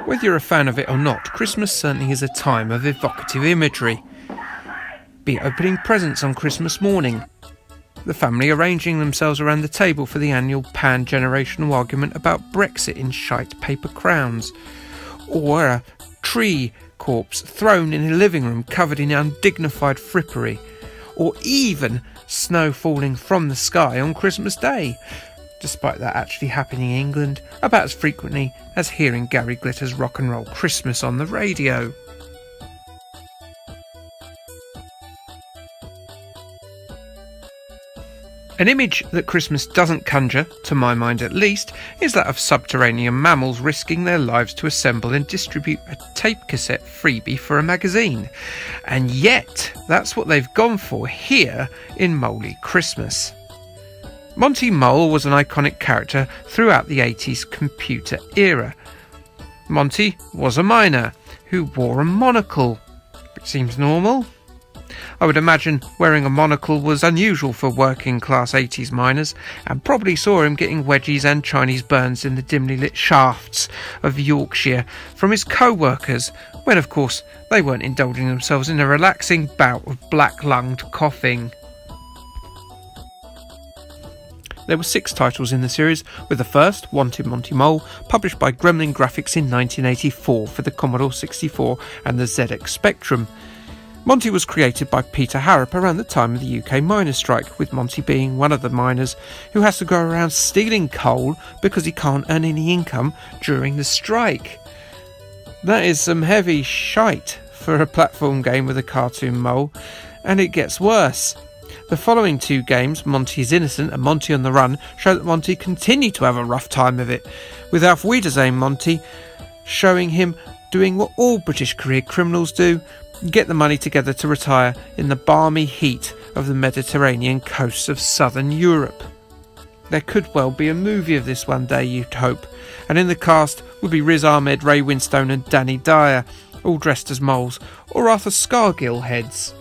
Whether you're a fan of it or not, Christmas certainly is a time of evocative imagery. Be it opening presents on Christmas morning, the family arranging themselves around the table for the annual pan-generational argument about Brexit in shite paper crowns, or a tree corpse thrown in a living room covered in undignified frippery, or even snow falling from the sky on Christmas Day, despite that actually happening in England about as frequently as hearing Gary Glitter's Rock and Roll Christmas on the radio. An image that Christmas doesn't conjure, to my mind at least, is that of subterranean mammals risking their lives to assemble and distribute a tape cassette freebie for a magazine. And yet, that's what they've gone for here in Moley Christmas. Monty Mole was an iconic character throughout the 80s computer era. Monty was a miner who wore a monocle, which seems normal. I would imagine wearing a monocle was unusual for working class 80s miners, and probably saw him getting wedgies and Chinese burns in the dimly lit shafts of Yorkshire from his co-workers, when of course they weren't indulging themselves in a relaxing bout of black-lunged coughing. There were 6 titles in the series, with the first, Wanted Monty Mole, published by Gremlin Graphics in 1984 for the Commodore 64 and the ZX Spectrum. Monty was created by Peter Harrop around the time of the UK miners' strike, with Monty being one of the miners who has to go around stealing coal because he can't earn any income during the strike. That is some heavy shite for a platform game with a cartoon mole, and it gets worse. The following 2 games, Monty is Innocent and Monty on the Run, show that Monty continued to have a rough time of it, with Auf Wiedersehen Monty showing him doing what all British career criminals do: get the money together to retire in the balmy heat of the Mediterranean coasts of southern Europe. There could well be a movie of this one day, you'd hope, and in the cast would be Riz Ahmed, Ray Winstone and Danny Dyer, all dressed as moles, or Arthur Scargill heads.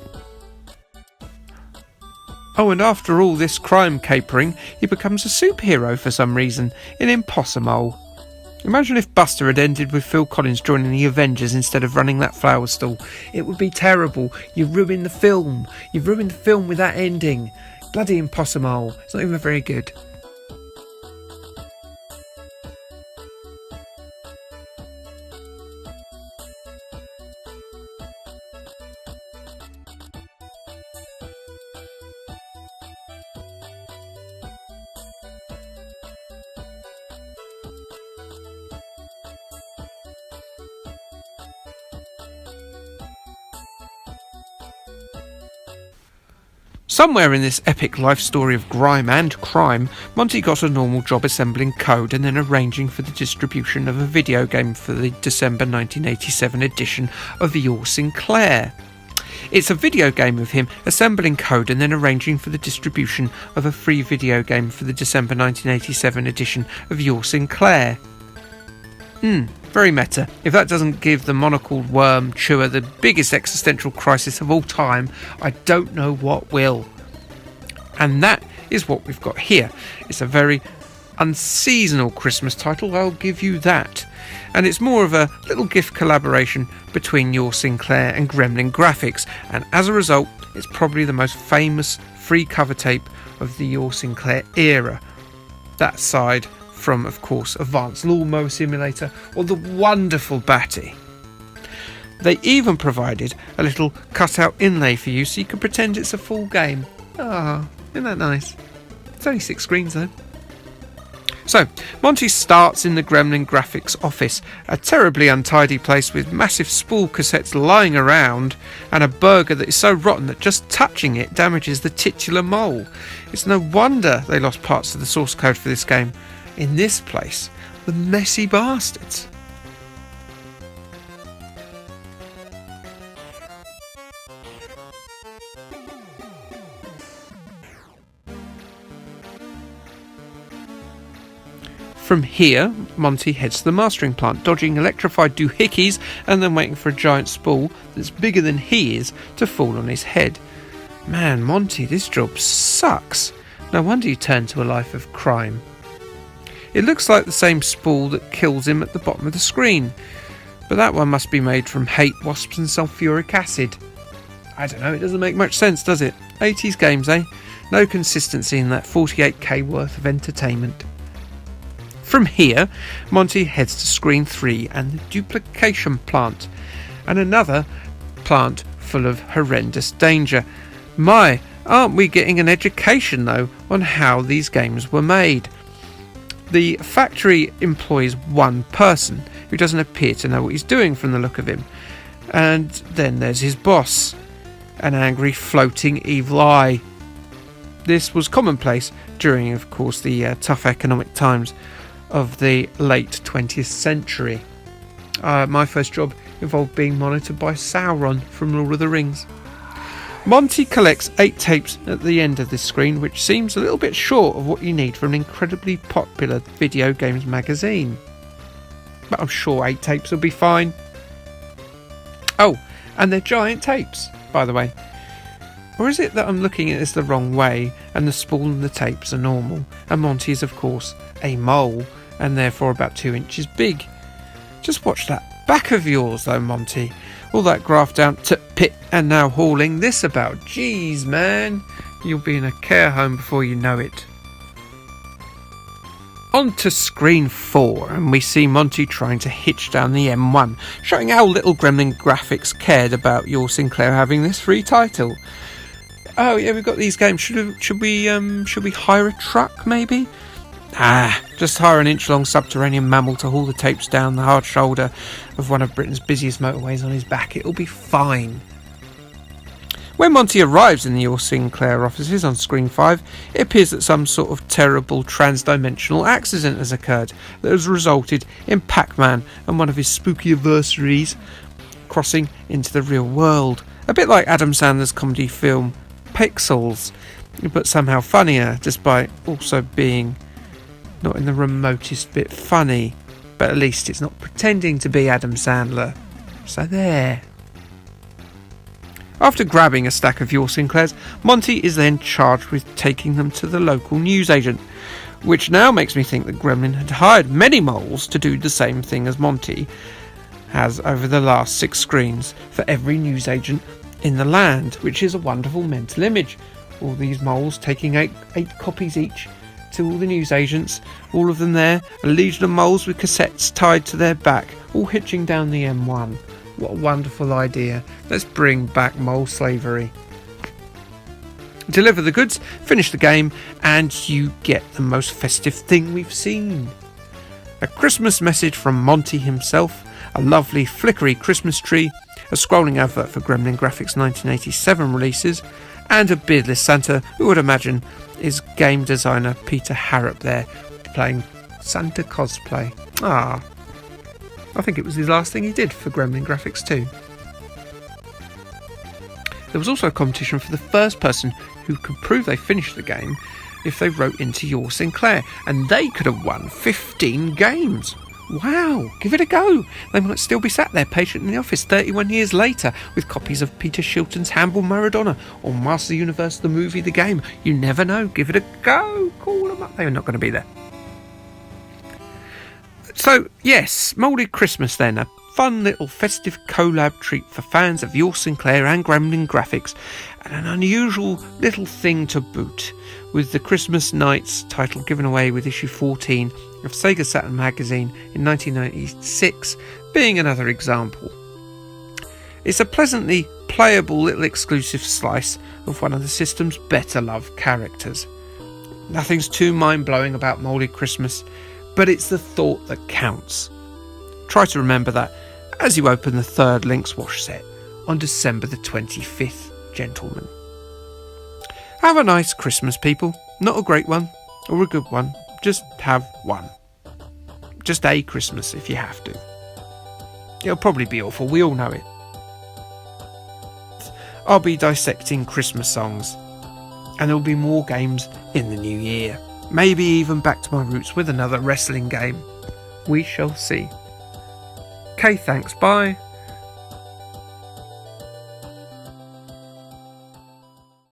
Oh, and after all this crime capering, he becomes a superhero for some reason, in Impossible. Imagine if Buster had ended with Phil Collins joining the Avengers instead of running that flower stall. It would be terrible. You've ruined the film. You've ruined the film with that ending. Bloody Impossible. It's not even very good. Somewhere in this epic life story of grime and crime, Monty got a normal job assembling code and then arranging for the distribution of a video game for the December 1987 edition of Your Sinclair. It's a video game of him assembling code and then arranging for the distribution of a free video game for the December 1987 edition of Your Sinclair. Very meta. If that doesn't give the monocled worm chewer the biggest existential crisis of all time, I don't know what will. And that is what we've got here. It's a very unseasonal Christmas title, I'll give you that. And it's more of a little gift collaboration between Your Sinclair and Gremlin Graphics, and as a result, it's probably the most famous free cover tape of the Your Sinclair era. That aside from, of course, Advanced Lawnmower Simulator or the wonderful Batty. They even provided a little cut-out inlay for you so you can pretend it's a full game. Ah, isn't that nice? It's only 6 screens though. So, Monty starts in the Gremlin Graphics office, a terribly untidy place with massive spool cassettes lying around and a burger that is so rotten that just touching it damages the titular mole. It's no wonder they lost parts of the source code for this game. In this place, the messy bastards. From here, Monty heads to the mastering plant, dodging electrified doohickeys and then waiting for a giant spool that's bigger than he is to fall on his head. Man, Monty, this job sucks. No wonder you turned to a life of crime. It looks like the same spool that kills him at the bottom of the screen. But that one must be made from hate wasps and sulfuric acid. I don't know, it doesn't make much sense, does it? 80s games, eh? No consistency in that 48k worth of entertainment. From here, Monty heads to screen 3 and the duplication plant, and another plant full of horrendous danger. My, aren't we getting an education though on how these games were made? The factory employs one person who doesn't appear to know what he's doing from the look of him. And then there's his boss, an angry floating evil eye. This was commonplace during, of course, the tough economic times of the late 20th century. My first job involved being monitored by Sauron from Lord of the Rings. Monty collects 8 tapes at the end of this screen, which seems a little bit short of what you need for an incredibly popular video games magazine. But I'm sure 8 tapes will be fine. Oh, and they're giant tapes, by the way. Or is it that I'm looking at this the wrong way and the spool and the tapes are normal, and Monty is of course a mole and therefore about 2 inches big? Just watch that back of yours though, Monty. All that graft down to pit and now hauling this about. Jeez, man. You'll be in a care home before you know it. On to screen 4, and we see Monty trying to hitch down the M1, showing how little Gremlin Graphics cared about your Sinclair having this free title. Oh yeah, we've got these games. Should we hire a truck maybe? Just hire an inch-long subterranean mammal to haul the tapes down the hard shoulder of one of Britain's busiest motorways on his back. It'll be fine. When Monty arrives in the Your Sinclair offices on screen 5, it appears that some sort of terrible trans-dimensional accident has occurred that has resulted in Pac-Man and one of his spooky adversaries crossing into the real world. A bit like Adam Sandler's comedy film Pixels, but somehow funnier, despite also being not in the remotest bit funny. But at least it's not pretending to be Adam Sandler. So there. After grabbing a stack of Your Sinclairs, Monty is then charged with taking them to the local newsagent, which now makes me think that Gremlin had hired many moles to do the same thing as Monty has over the last 6 screens for every newsagent in the land, which is a wonderful mental image. All these moles taking 8 copies each to all the newsagents, all of them there, a legion of moles with cassettes tied to their back, all hitching down the M1. What a wonderful idea. Let's bring back mole slavery. Deliver the goods, finish the game, and you get the most festive thing we've seen. A Christmas message from Monty himself, a lovely flickery Christmas tree, a scrolling advert for Gremlin Graphics 1987 releases, and a beardless Santa who would imagine is game designer Peter Harrop there playing Santa cosplay. I think it was his last thing he did for Gremlin Graphics 2. There was also a competition for the first person who could prove they finished the game if they wrote into Your Sinclair, and they could have won 15 games. Wow, give it a go. They might still be sat there patient in the office 31 years later with copies of Peter Shilton's Handball Maradona or Master Universe the movie The Game. You never know. Give it a go. Call them up. They're not going to be there. So, yes, Moley Christmas then. A fun little festive collab treat for fans of Your Sinclair and Gremlin Graphics, and an unusual little thing to boot, with the Christmas Nights title given away with issue 14 of Sega Saturn magazine in 1996 being another example. It's a pleasantly playable little exclusive slice of one of the system's better loved characters. Nothing's too mind-blowing about Moley Christmas, but it's the thought that counts. Try to remember that as you open the 3rd Link's Wash set on December the 25th, gentlemen. Have a nice Christmas, people. Not a great one or a good one. Just have one. Just a Christmas if you have to. It'll probably be awful, we all know it. I'll be dissecting Christmas songs, and there'll be more games in the new year. Maybe even back to my roots with another wrestling game. We shall see. Okay, thanks, bye.